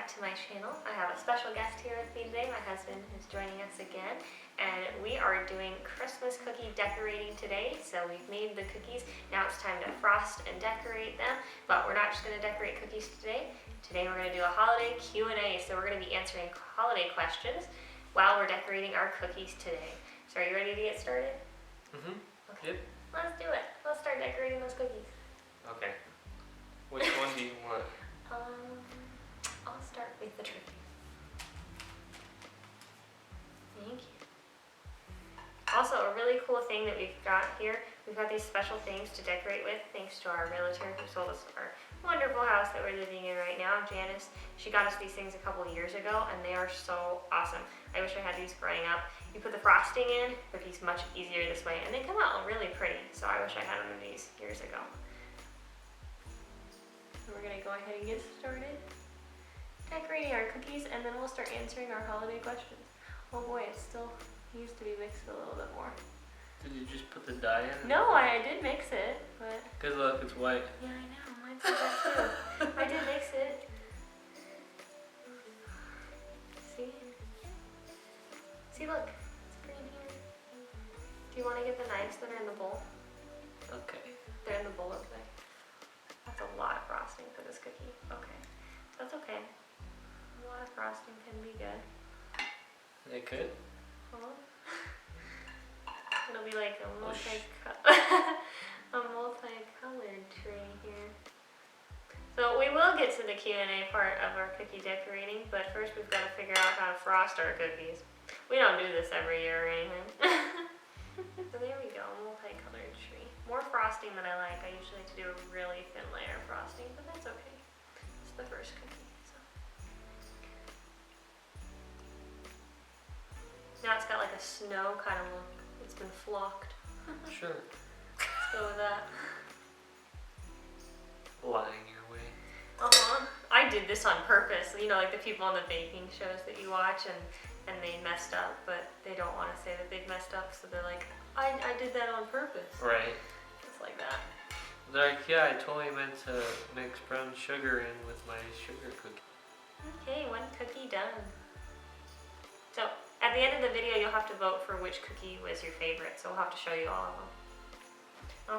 back to my channel. I have a special guest here with me today. My husband is joining us again, and we are doing Christmas cookie decorating today. So we've made the cookies. Now it's time to frost and decorate them, but we're not just going to decorate cookies today. Today we're going to do a holiday Q&A, so we're going to be answering holiday questions while we're decorating our cookies today. So are you ready to get started? Mm-hmm. Okay. Yep. Let's do it. Let's start decorating those cookies. Okay. Which one do you want? I'll start with the turkey. Thank you. Also, a really cool thing that we've got here, we've got these special things to decorate with thanks to our realtor who sold us our wonderful house that we're living in right now, Janice. She got us these things a couple years ago and they are so awesome. I wish I had these growing up. You put the frosting in, cookies much easier this way, and they come out really pretty. So I wish I had one of these years ago. So we're gonna go ahead and get started decorating our cookies, and then we'll start answering our holiday questions. Oh boy, it still needs to be mixed a little bit more. Did you just put the dye in? No, I did mix it, but... Good luck, it's white. Yeah, I know, mine said that too. I did mix it. See? See, look, it's green here. Do you want to get the knives that are in the bowl? Okay. They're in the bowl over there. That's a lot of frosting for this cookie. Okay, that's okay. A lot of frosting can be good. They could? Huh? It'll be like a multicolored tree here. So we will get to the Q&A part of our cookie decorating, but first we've got to figure out how to frost our cookies. We don't do this every year or anything. So there we go, multicolored tree. More frosting than I like. I usually like to do a really thin layer of frosting, but that's okay. It's the first cookie. Now it's got like a snow kind of look. It's been flocked. Sure. Let's go with that. Lying your way. I did this on purpose. You know, like the people on the baking shows that you watch and they messed up, but they don't want to say that they've messed up, so they're like, I did that on purpose. Right. Just like that. They're like, yeah, I totally meant to mix brown sugar in with my sugar cookie. Okay, one cookie done. So, at the end of the video, you'll have to vote for which cookie was your favorite, so we'll have to show you all of them.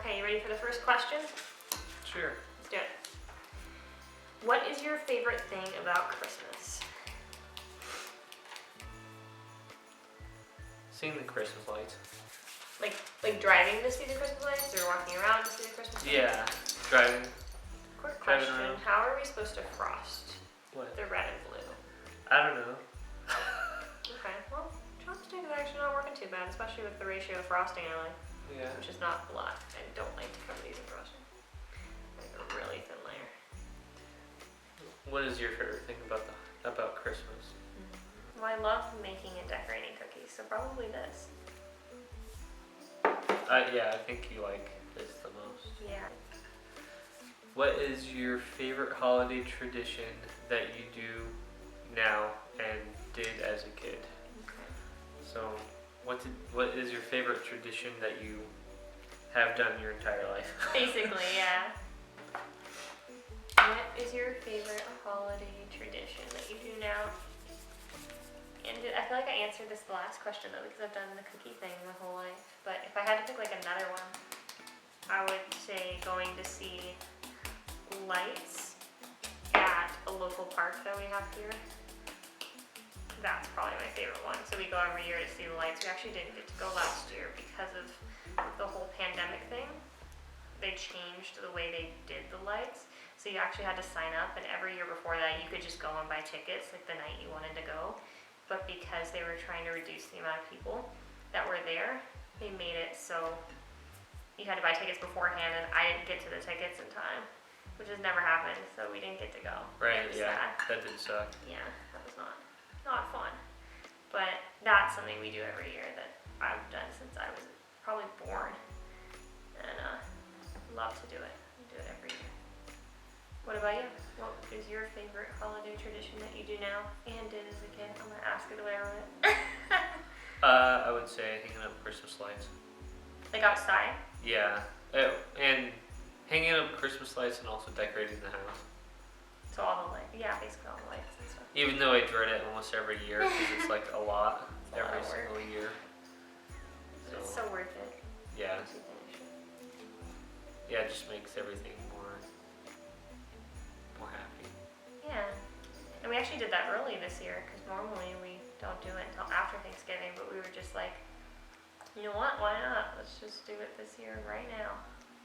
Okay, you ready for the first question? Sure. Let's do it. What is your favorite thing about Christmas? Seeing the Christmas lights. Like driving to see the Christmas lights, or walking around to see the Christmas lights? Yeah, driving. Quick Driving question, around. how are we supposed to frost What? the red and blue? I don't know. Okay, well, chopsticks are actually not working too bad, especially with the ratio of frosting I like, Yeah. which is not a lot. I don't like to cover these in frosting. Like a really thin layer. What is your favorite thing about Christmas? Well, I love making and decorating cookies, so probably this. Yeah, I think you like this the most. Yeah. What is your favorite holiday tradition that you do now and did as a kid? Okay. So, what is your favorite tradition that you have done your entire life? Basically, yeah. What is your favorite holiday tradition that you do now? And I feel like I answered this the last question though, because I've done the cookie thing my whole life. But if I had to pick like another one, I would say going to see lights at a local park that we have here. That's probably my favorite one. So we go every year to see the lights. We actually didn't get to go last year because of the whole pandemic thing. They changed the way they did the lights. So you actually had to sign up, and every year before that you could just go and buy tickets like the night you wanted to go. But because they were trying to reduce the amount of people that were there, they made it so you had to buy tickets beforehand, and I didn't get to the tickets in time, which has never happened, so we didn't get to go. Right, It was yeah, sad. that did suck. Yeah, that was not fun. But that's something we do every year that I've done since I was probably born, and love to do it. We do it every year. What about you? What is your favorite holiday tradition that you do now and did as a kid? I'm gonna ask it the way I wrote it. I would say hanging up Christmas lights. Like outside? Yeah, and hanging up Christmas lights and also decorating the house. So all the lights, yeah, basically all the lights and stuff. Even though I dread it almost every year because it's like a lot It's a lot every of work. single year. It's so worth it Yeah, once you finish it. yeah, it just makes everything more happy. Yeah. And we actually did that early this year because normally we don't do it until after Thanksgiving, but we were just like, you know what, why not? Let's just do it this year right now.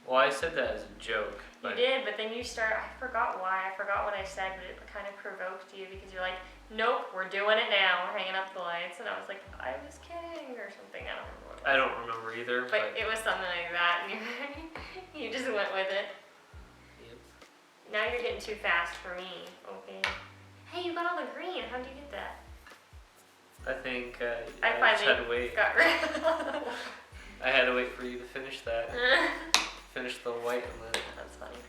Well, I said that as a joke, You but did, but then you start, I forgot why, I forgot what I said, but it kind of provoked you because you're like, nope, we're doing it now, we're hanging up the lights. And I was like, I was kidding or something, I don't remember what it was. I don't remember either. But it was something like that, and you just went with it. Yep. Now you're getting too fast for me. Okay. Hey, you got all the green. How'd you get that? I think I I just had to finally wait. got rid of I had to wait for you to finish that. it. Finish the white and then. That's funny.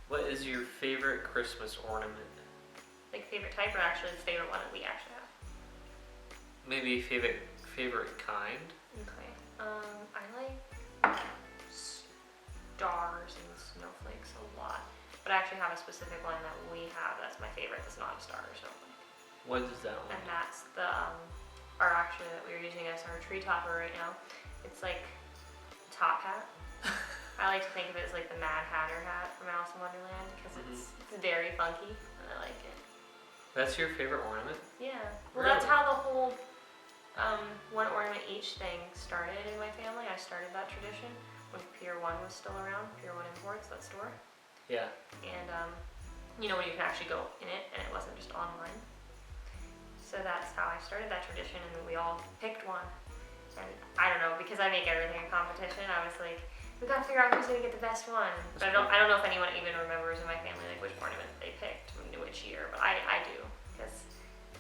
What is your favorite Christmas ornament? Like favorite type or actually the favorite one that we actually have? Maybe favorite kind? Okay. I like stars and snowflakes a lot. But I actually have a specific one that we have that's my favorite that's not a star or snowflake. What is that one? And that's the or actually that we're using as our tree topper right now. It's like a top hat. I like to think of it as like the Mad Hatter hat from Alice in Wonderland because it's very funky and I like it. That's your favorite ornament? Yeah. Well, that's how the whole one ornament each thing started in my family. I started that tradition when Pier 1 was still around, Pier 1 Imports, that store. Yeah. And you know when you can actually go in it and it wasn't just online. So that's how I started that tradition, and then we all picked one. And I don't know, because I make everything a competition, I was like, we gotta figure out who's gonna get the best one. But I don't know if anyone even remembers in my family like which ornament they picked which year, but I do, because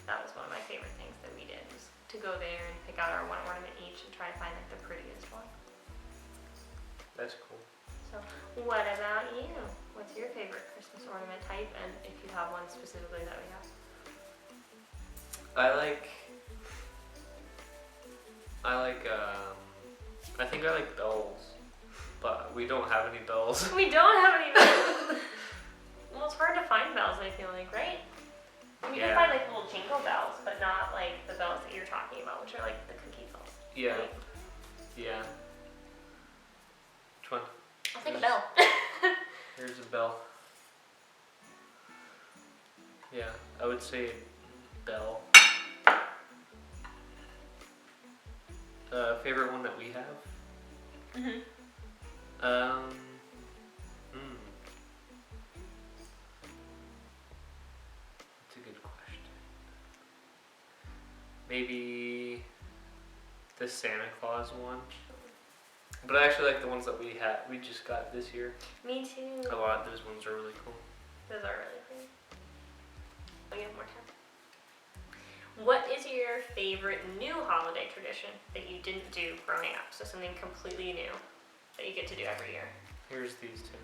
that was one of my favorite things that we did, was to go there and pick out our one ornament each and try to find like the prettiest one. That's cool. So what about you? What's your favorite Christmas ornament type, and if you have one specifically that we have? I think I like bells, but we don't have any bells. We don't have any bells. Well, it's hard to find bells, I feel like, right? You can find like little jingle bells, but not like the bells that you're talking about, which are like the cookie bells. Yeah. Right? Yeah. Which one? I'll take a bell. Here's a bell. Yeah, I would say bell. Favorite one that we have? Mhm. That's a good question. Maybe the Santa Claus one. But I actually like the ones that we just got this year. Me too. A lot. Those ones are really cool. Those are really pretty. Oh, you have more time. What is your favorite new holiday tradition that you didn't do growing up? So something completely new that you get to do every year. Here's these two.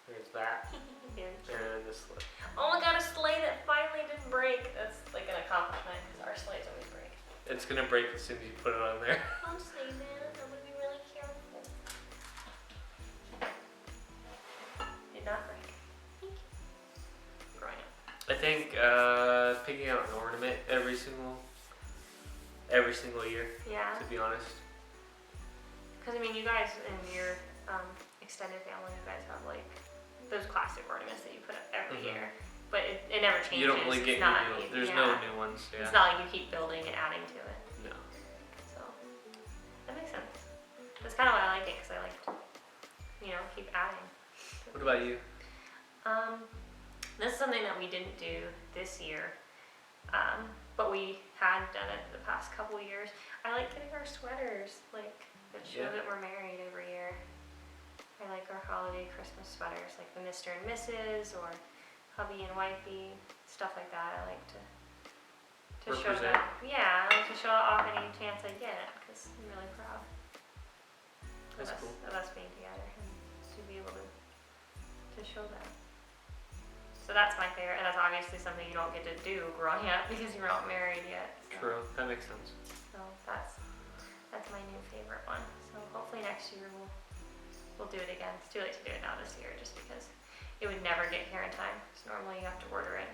There's that. Very cute. And then this slip. Oh my god, a sleigh that finally didn't break. That's like an accomplishment because our sleighs always break. It's gonna break as soon as you put it on there. Don't say that. I'm gonna be really careful. Did not break. Thank you. Growing up. I think picking out an ornament every single year. Yeah. To be honest. Because I mean, you guys in your extended family, you guys have like those classic ornaments that you put up every year, but it never changes. You don't really get new. There's no new ones. Yeah. It's not like you keep building and adding to it. No. So that makes sense. That's kind of why I like it, because I like to, keep adding. What about you? This is something that we didn't do this year, but we had done it the past couple years. I like getting our sweaters, like that show that we're married every year. I like our holiday Christmas sweaters, like the Mr. and Mrs. or hubby and wifey, stuff like that. I like to show that. Yeah, I like to show off any chance I get, because I'm really proud That's cool. of us being together and to be able to show that. So that's my favorite, and that's obviously something you don't get to do growing up because you're not married yet. So. True, that makes sense. So that's my new favorite one. So hopefully next year we'll do it again. It's too late to do it now this year, just because it would never get here in time. So normally you have to order it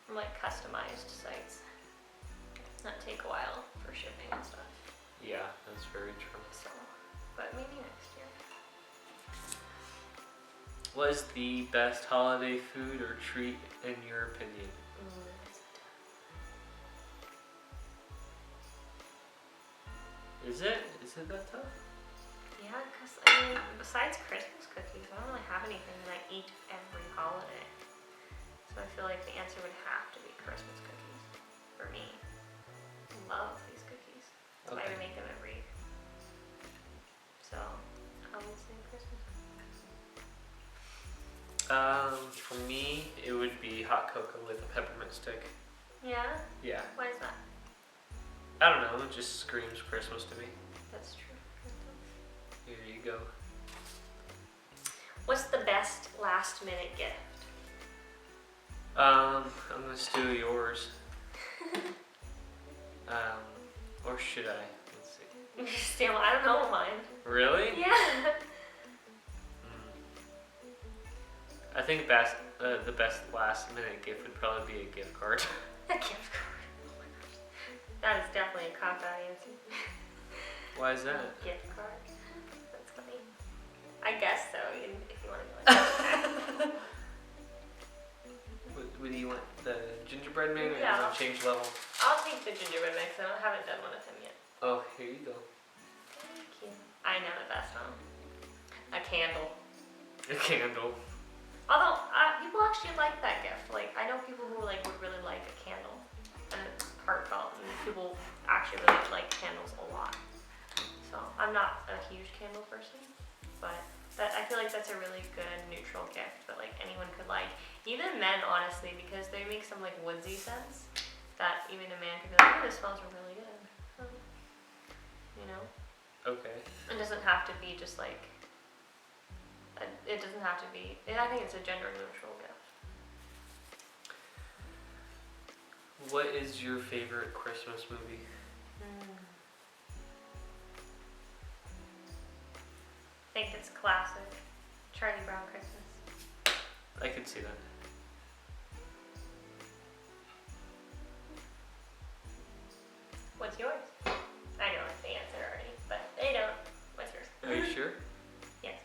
from like customized sites. That take a while for shipping and stuff. Yeah, that's very true. So, but maybe next year. What is the best holiday food or treat in your opinion? Is it? Is it that tough? Yeah, because I mean, besides Christmas cookies, I don't really have anything that I eat every holiday. So I feel like the answer would have to be Christmas cookies for me. I love these cookies. That's why we make them every. So I would say Christmas cookies. For me, it would be hot cocoa with a peppermint stick. Yeah? Yeah. Why is that? I don't know, it just screams Christmas to me. That's true. Here you go. What's the best last minute gift? I'm gonna steal yours. Or should I? Let's see. Still, I don't know mine. Really? Yeah. I think the best last minute gift would probably be a gift card. A gift card. Oh my gosh. That is definitely a cop-out answer. Why is that? Gift card. That's funny. I guess so, if you want to go like that. What do you want? The gingerbread man or Yeah. you want to change level? I'll take the gingerbread man because I haven't done one of them yet. Oh, here you go. Thank you. I know the best one. A candle. A candle. Although, people actually like that gift. Like, I know people who like would really like a candle. And it's heartfelt. And people actually really like candles a lot. So, I'm not a huge candle person. But I feel like that's a really good neutral gift that like anyone could like. Even men, honestly, because they make some like woodsy scents that even a man could be like, oh, this smells really good. You know? Okay. It doesn't have to be just like, it doesn't have to be, I think it's a gender neutral gift. What is your favorite Christmas movie? I think it's classic. Charlie Brown Christmas. I could see that. What's yours? I know the answer already, but they don't. What's yours? Are you sure? Yes.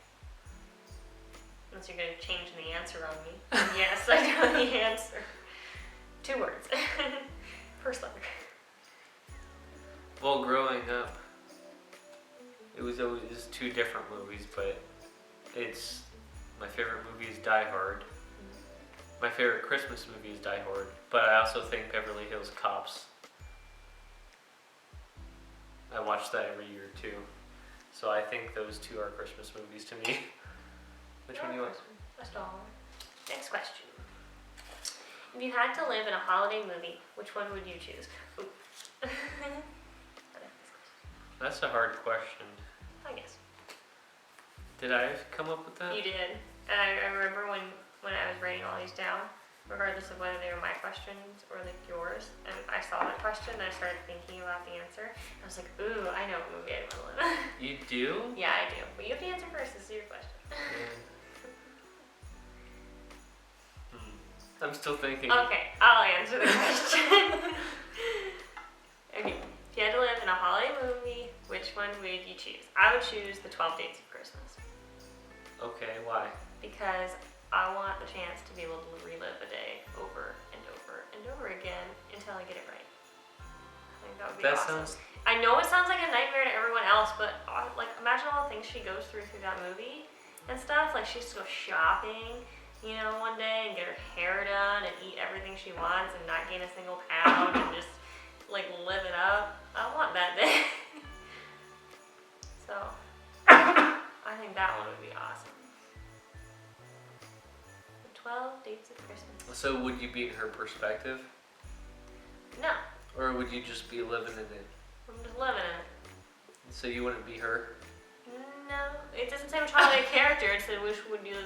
Unless you're going to change the answer on me. Yes, I know the answer. 2 words. First letter. Well, growing up, it was always 2 different movies, but it's my favorite movie is Die Hard. My favorite Christmas movie is Die Hard, but I also think Beverly Hills Cops. I watch that every year too, so I think those 2 are Christmas movies to me. Which one do you want? That's all. Next question. If you had to live in a holiday movie, which one would you choose? Ooh. That's a hard question. I guess. Did I come up with that? You did. And I remember when I was writing all these down, regardless of whether they were my questions or like yours, and I saw that question and I started thinking about the answer. I was like, ooh, I know what movie I want to live in. You do? Yeah, I do. But you have to answer first. This is your question. I'm still thinking. Okay, I'll answer the question. Okay, if you had to live in a holiday movie, which one would you choose? I would choose the 12 Days of Christmas. Okay, why? Because I want the chance to be able to relive a day over and over and over again until I get it right. I think that would be awesome. I know it sounds like a nightmare to everyone else, but like imagine all the things she goes through that movie and stuff. Like she has to go shopping, you know, one day and get her hair done and eat everything she wants and not gain a single pound and just like live it up. I want that day. So I think that one would be awesome. 12 Days of Christmas. So would you be in her perspective? No, Or would you just be living in it? I'm just living in it. So you wouldn't be her? No, it doesn't say which holiday character. It said which would you,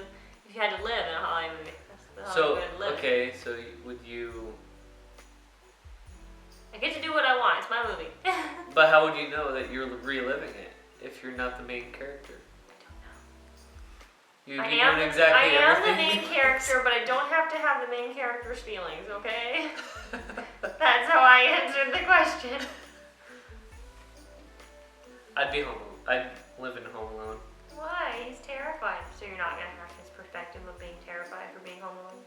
if you had to live in a holiday movie. That's the holiday would live in. Okay, so would you... I get to do what I want. It's my movie. But how would you know that you're reliving it if you're not the main character? I don't know. You'd I be am, doing exactly I am the everything. main character, but I don't have to have the main character's feelings, okay? That's how I answered the question. I'd be home alone. I'd live in Home Alone. Why? He's terrified. So you're not gonna have his perspective of being terrified for being home alone?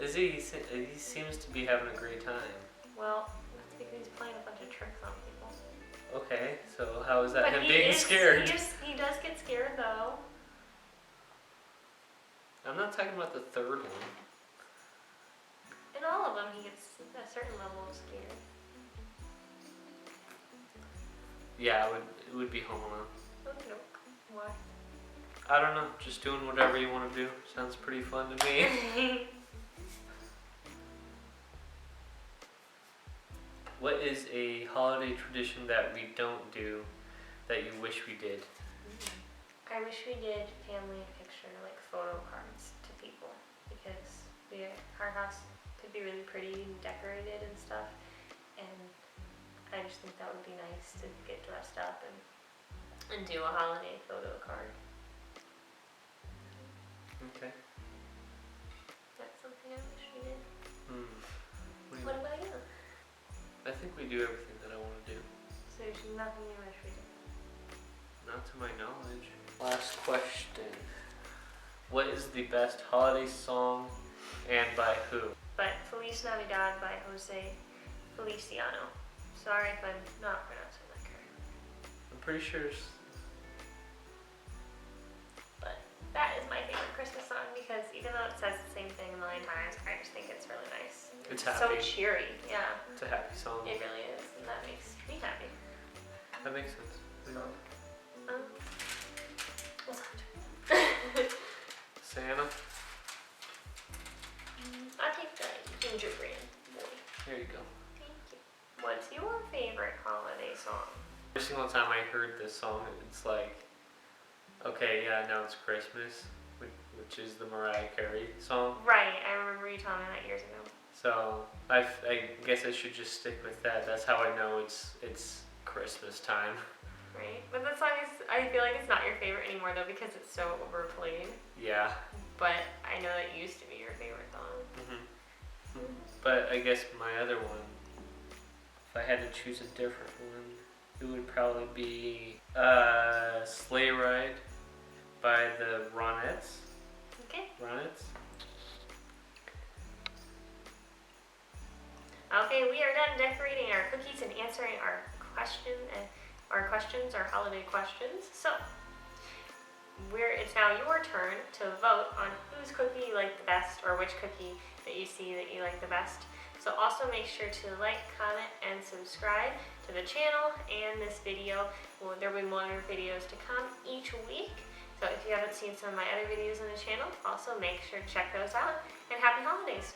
Is he? He seems to be having a great time. Well, that's because he's playing a bunch of tricks on people. Okay, so how is that But him he being is, scared? He does get scared though. I'm not talking about the third one. In all of them, he gets a certain level of scared. Yeah, it would be Home Alone. Okay. Why? I don't know, just doing whatever you want to do. Sounds pretty fun to me. What is a holiday tradition that we don't do that you wish we did? I wish we did family picture, like photo cards to people, because our house could be really pretty and decorated and stuff, and I just think that would be nice to get dressed up and do a holiday photo card. Okay. That's something I wish we did. Hmm. What about you? I think we do everything that I want to do. So there's nothing you wish we did? Not to my knowledge. Last question. What is the best holiday song and by who? But Feliz Navidad by Jose Feliciano. Sorry if I'm not pronouncing that correctly. I'm pretty sure But that is my favorite Christmas song because even though it says the same thing a million times, I just think it's really nice. it's So happy. cheery, yeah. It's a happy song. It really is, and that makes me happy. That makes sense. So, what's that? Santa? I'll take the gingerbread boy. There you go. Thank you. What's your favorite holiday song? Every single time I heard this song, it's like, okay, yeah, now it's Christmas, which is the Mariah Carey song. Right, I remember you telling me that years ago. So I guess I should just stick with that. That's how I know it's Christmas time. Right, but that song is, I feel like it's not your favorite anymore though because it's so overplayed. Yeah. But I know that used to be your favorite song. But I guess my other one, if I had to choose a different one, it would probably be Sleigh Ride by the Ronettes. Okay. Ronettes? Okay, we are done decorating our cookies and answering our questions, our holiday questions. So, it's now your turn to vote on whose cookie you like the best or which cookie that you see that you like the best. So also make sure to like, comment, and subscribe to the channel and this video. There will be more videos to come each week. So if you haven't seen some of my other videos on the channel, also make sure to check those out. And happy holidays!